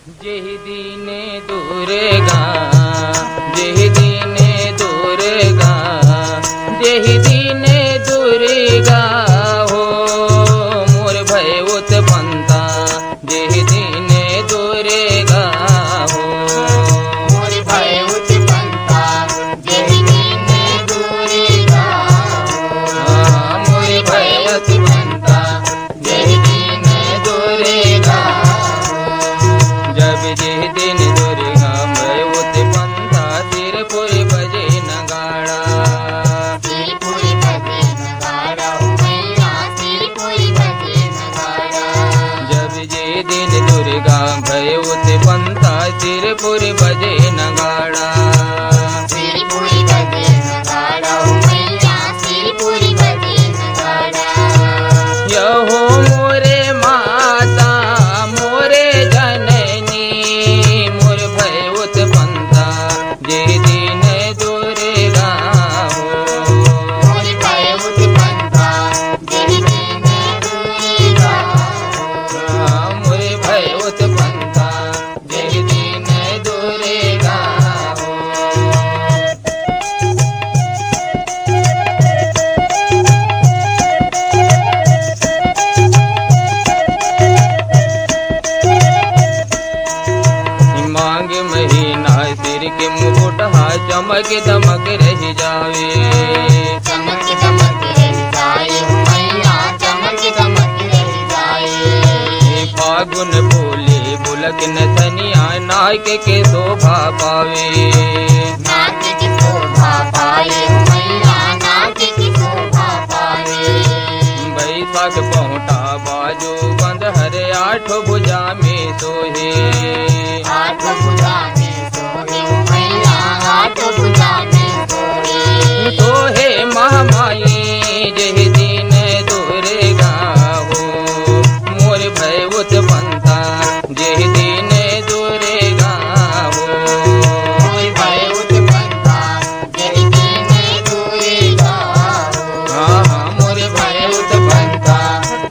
जेहि दीने दुर्गा जेहि दीने दुर्गा जेहि दीने दुर्गा हो मोर भय उत्पन्नता जेहि दीने दुर्गा हो मोर भय उत्पन्नता जेहि दीने दुर्गा हो मोर भय उत्पन्नता जेहि दीने दुर्गा जब जेहि दिन दुर्गा भय उत्पन्नता सिरपुर बजे नगाड़ा सिरपुर बजे नगाड़ा मैया सिरपुर बजे नगाड़ा जब जे दिन दुर्गा भय उत्पन्नता सिरपुर बजे नगाड़ा सिरपुर बजे नगाड़ा मैया सिरपुर बजे नगाड़ा यहो मोरे माता मोरे जननी मोर भय उत्पन्नता जे दिन दुर्गा हो मोर भय उत्पन्नता जेहि दीने दुर्गा मोर भय उत्पन्नता जे दिन दुर्गा हो मांग महीना सिर के मुकुट चमक दमक रह जावे चमक दमक रह जाए मैया चमक दमक रह जाए फागुन बोले बुलक नथनिया नाक के शोभा पावे नाक की शोभा पाए मैया नाक की शोभा पाए बैसाख पहुँटा बाजो बंद हर आठ भुजा में सोहे आठ भुजा में सोहे मैया आठ भुजा में सोहे सोहे महामाई जेहि दिन दुर्गा हो मोर भय उत्पन्नता जेहि दिन दुर्गा हो मोर भय उत्पन्नता जेहि दीने दुर्गा हो मोर भय उत्पन्नता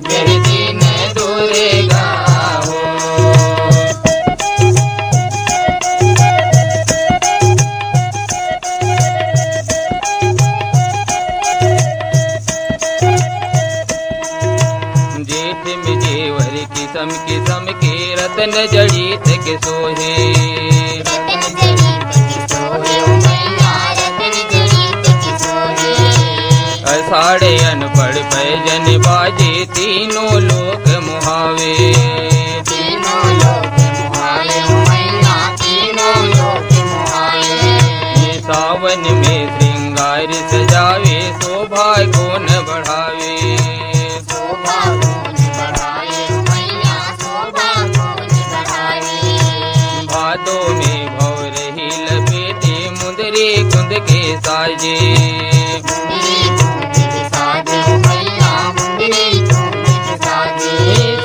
जेहि दिन दुर्गा हो जेठ में जेवर किसम किसम के रतन जड़ीत के सोहे रतन जड़ीत की सोहे मैया रतन जड़ीत की सोहे अषाढ़ अनपढ़ पैजन बाजे तीनों लोक मुहावे तीनों लोक मुहाए मैया तीनों लोक मुहाए ये सावन में श्रृंगार सजावे शोभा गुण बढ़ावे शोभा गुण बढ़ाए मैया शोभा गुण बढ़ाए भादों में भौर ही लपेटे मुंदरी कुंद के साजे मुंदरी कुंद के साजे मैया मुंदरी कुंद के साजे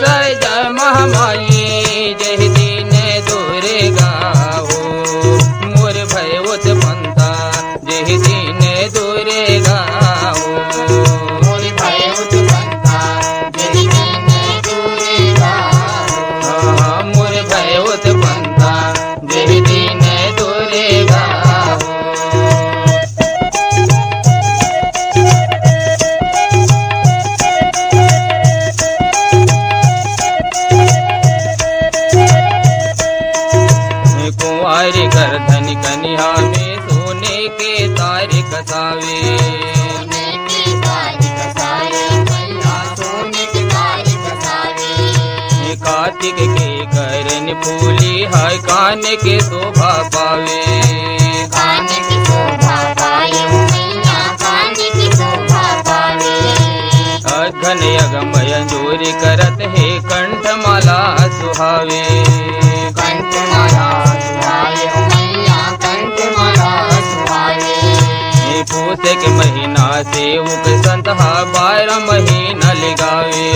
सज महामाई जेहि दिन दुर्गा हो मोर भय उत्पन्नता जेहि दिन दुर्गा हो मोर भय उत्पन्नता जेहि दीने दुर्गा हो मोर भय उत्पन्नता जेहि दिन दुर्गा हो कुंवारी गर्दन कन्या में सोने के तार कसावे सोने के तार कसाए मैया सोने के तार कसाए कार्तिक के करन फूली है कान के शोभा पावे कान की शोभा पाए मैया कान की शोभा पावे अघन अगमय जोरी करत है कंठमाला सुहावे कंठमाला सुहाए मैया कंठमाला सुहाए पूस के महीना सेवक संतहा 12 महीना लगावे